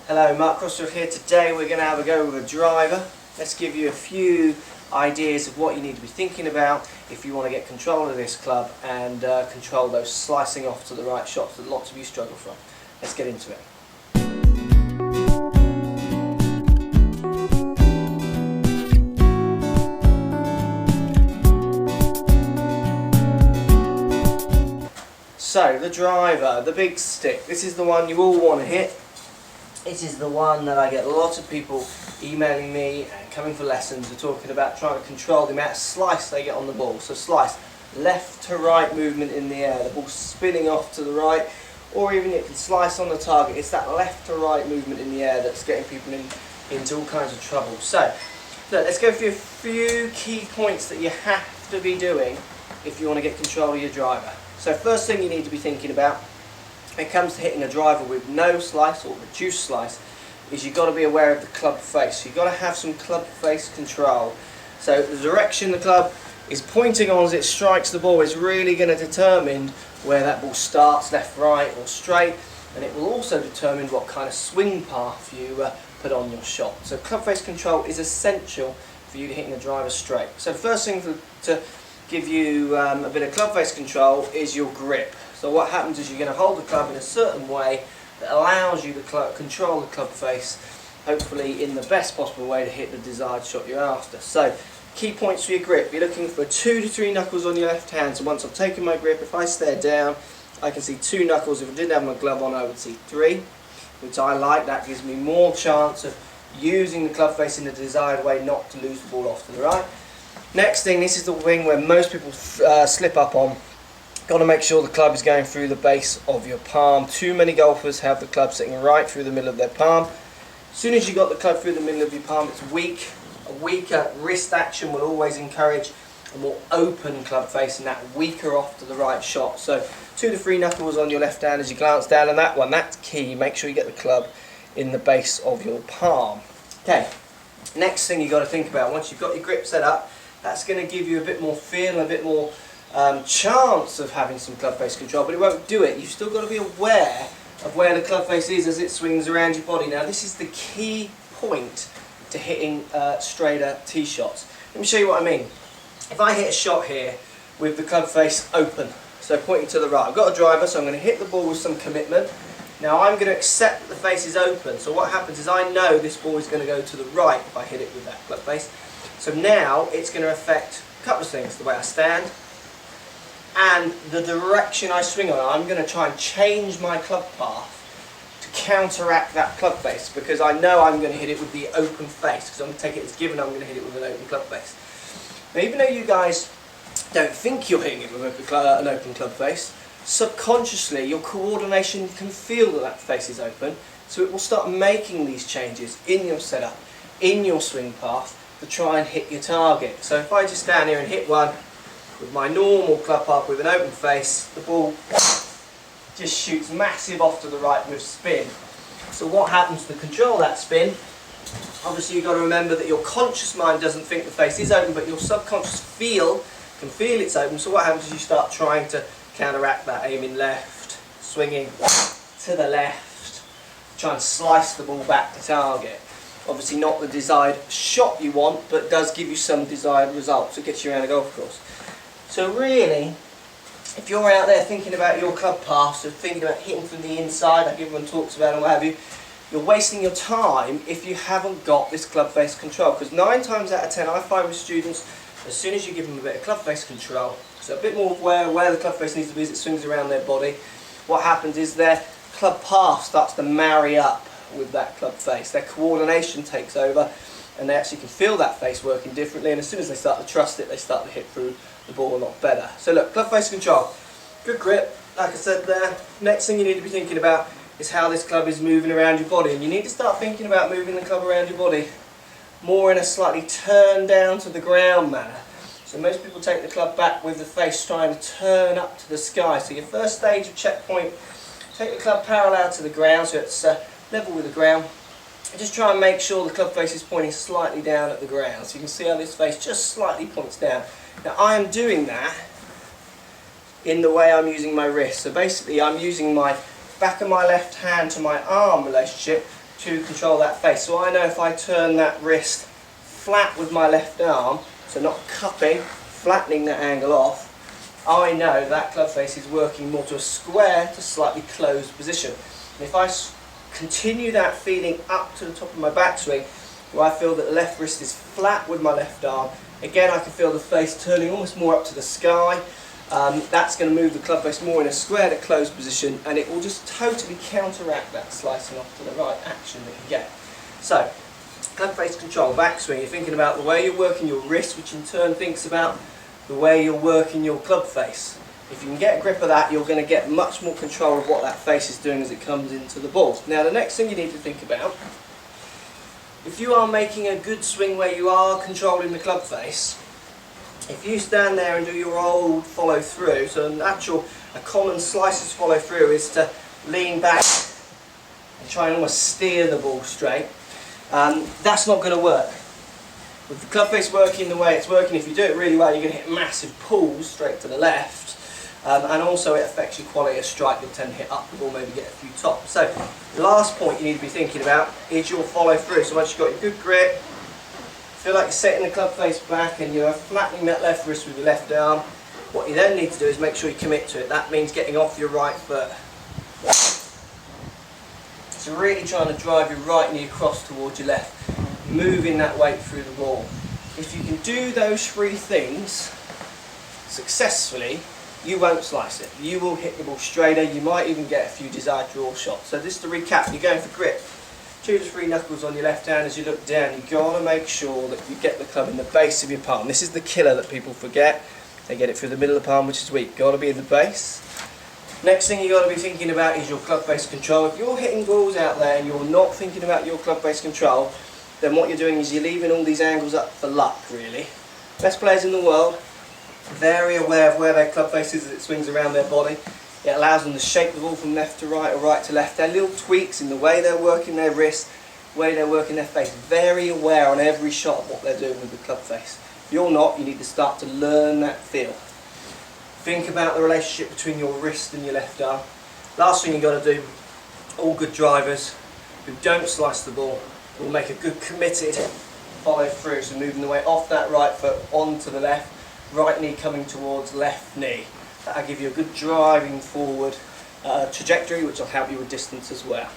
Hello, Mark Crossfield here. Today we're going to have a go with a driver. Let's give you a few ideas of what you need to be thinking about if you want to get control of this club and control those slicing off to the right shots that lots of you struggle from. Let's get into it. So, the driver, the big stick, this is the one you all want to hit. It is the one that I get lots of people emailing me and coming for lessons and talking about trying to control the amount of slice they get on the ball. So slice, left to right movement in the air, the ball spinning off to the right, or even it can slice on the target. It's that left to right movement in the air that's getting people into all kinds of trouble. So, look, let's go through a few key points that you have to be doing if you want to get control of your driver. So first thing you need to be thinking about when it comes to hitting a driver with no slice or reduced slice is you've got to be aware of the club face. So you've got to have some club face control. So the direction the club is pointing on as it strikes the ball is really going to determine where that ball starts, left, right or straight, and it will also determine what kind of swing path you put on your shot. So club face control is essential for you to hitting a driver straight. So the first thing to give you a bit of club face control is your grip. So what happens is you're going to hold the club in a certain way that allows you to control the club face, hopefully in the best possible way to hit the desired shot you're after. So key points for your grip, you're looking for 2 to 3 knuckles on your left hand. So once I've taken my grip, if I stare down I can see 2 knuckles. If I didn't have my glove on I would see 3, which I like. That gives me more chance of using the club face in the desired way, not to lose the ball off to the right. Next thing, this is the thing where most people slip up on. Got to make sure the club is going through the base of your palm. Too many golfers have the club sitting right through the middle of their palm. As soon as you got the club through the middle of your palm, it's weak. A weaker wrist action will always encourage a more open club face and that weaker off to the right shot. So 2 to 3 knuckles on your left hand as you glance down, and that one, that's key. Make sure you get the club in the base of your palm. Okay, next thing you've got to think about, once you've got your grip set up, that's going to give you a bit more feel and a bit more chance of having some club face control, but it won't do it. You've still got to be aware of where the club face is as it swings around your body. Now this is the key point to hitting straighter tee shots. Let me show you what I mean. If I hit a shot here with the club face open, so pointing to the right, I've got a driver, so I'm going to hit the ball with some commitment. Now I'm going to accept that the face is open, so what happens is I know this ball is going to go to the right if I hit it with that club face. So now it's going to affect a couple of things, the way I stand and the direction I swing on. I'm going to try and change my club path to counteract that club face, because I know I'm going to hit it with the open face, because I'm going to take it as given I'm going to hit it with an open club face. Now even though you guys don't think you're hitting it with an open club face, subconsciously your coordination can feel that that face is open, so it will start making these changes in your setup, in your swing path, to try and hit your target. So if I just stand here and hit one with my normal club path with an open face, the ball just shoots massive off to the right with spin. So what happens to control that spin? Obviously you've got to remember that your conscious mind doesn't think the face is open, but your subconscious can feel it's open. So what happens is you start trying to counteract that, aiming left, swinging to the left, try and slice the ball back to target. Obviously not the desired shot you want, but does give you some desired results. It gets you around a golf course. So really, if you're out there thinking about your club path, so thinking about hitting from the inside, like everyone talks about and what have you, you're wasting your time if you haven't got this club face control. Because 9 times out of 10 I find with students, as soon as you give them a bit of club face control, so a bit more of where the club face needs to be as it swings around their body, what happens is their club path starts to marry up with that club face. Their coordination takes over and they actually can feel that face working differently, and as soon as they start to trust it, they start to hit through the ball a lot better. So look, club face control, good grip, like I said there. Next thing you need to be thinking about is how this club is moving around your body, and you need to start thinking about moving the club around your body more in a slightly turn down to the ground manner. So most people take the club back with the face trying to turn up to the sky. So your first stage of checkpoint, take the club parallel to the ground so it's level with the ground. And just try and make sure the club face is pointing slightly down at the ground. So you can see how this face just slightly points down. Now I am doing that in the way I'm using my wrist. So basically I'm using my back of my left hand to my arm relationship to control that face. So I know if I turn that wrist flat with my left arm, so not cupping, flattening that angle off, I know that club face is working more to a square to slightly closed position. And if I continue that feeling up to the top of my backswing, where I feel that the left wrist is flat with my left arm, again I can feel the face turning almost more up to the sky. That's going to move the club face more in a square to closed position, and it will just totally counteract that slicing off to the right action that you get. So, club face control, backswing, you're thinking about the way you're working your wrist, which in turn thinks about the way you're working your club face. If you can get a grip of that, you're going to get much more control of what that face is doing as it comes into the ball. Now the next thing you need to think about, if you are making a good swing where you are controlling the club face, if you stand there and do your old follow through, so a common slicer's follow through is to lean back and try and almost steer the ball straight, that's not going to work. With the club face working the way it's working, if you do it really well, you're going to hit massive pulls straight to the left, and also it affects your quality of strike. You'll tend to hit up the ball, maybe get a few tops. So the last point you need to be thinking about is your follow through. So once you've got your good grip, feel like you're setting the club face back and you're flattening that left wrist with your left arm, what you then need to do is make sure you commit to it. That means getting off your right foot. So really trying to drive your right knee across towards your left, moving that weight through the ball. If you can do those three things successfully, you won't slice it. You will hit the ball straighter, you might even get a few desired draw shots. So just to recap, you're going for grip. 2 to 3 knuckles on your left hand as you look down. You've got to make sure that you get the club in the base of your palm. This is the killer that people forget. They get it through the middle of the palm, which is weak. Got to be in the base. Next thing you've got to be thinking about is your club face control. If you're hitting balls out there and you're not thinking about your club face control, then what you're doing is you're leaving all these angles up for luck, really. Best players in the world, very aware of where their club face is as it swings around their body. It allows them to shape the ball from left to right or right to left. Their little tweaks in the way they're working their wrist, the way they're working their face. Very aware on every shot of what they're doing with the club face. If you're not, you need to start to learn that feel. Think about the relationship between your wrist and your left arm. Last thing you've got to do, all good drivers who don't slice the ball will make a good committed follow through. So moving the weight off that right foot onto the left, right knee coming towards left knee. That'll give you a good driving forward trajectory, which will help you with distance as well.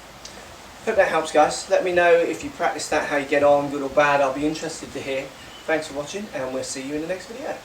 Hope that helps, guys. Let me know if you practice that, how you get on, good or bad. I'll be interested to hear. Thanks for watching, and we'll see you in the next video.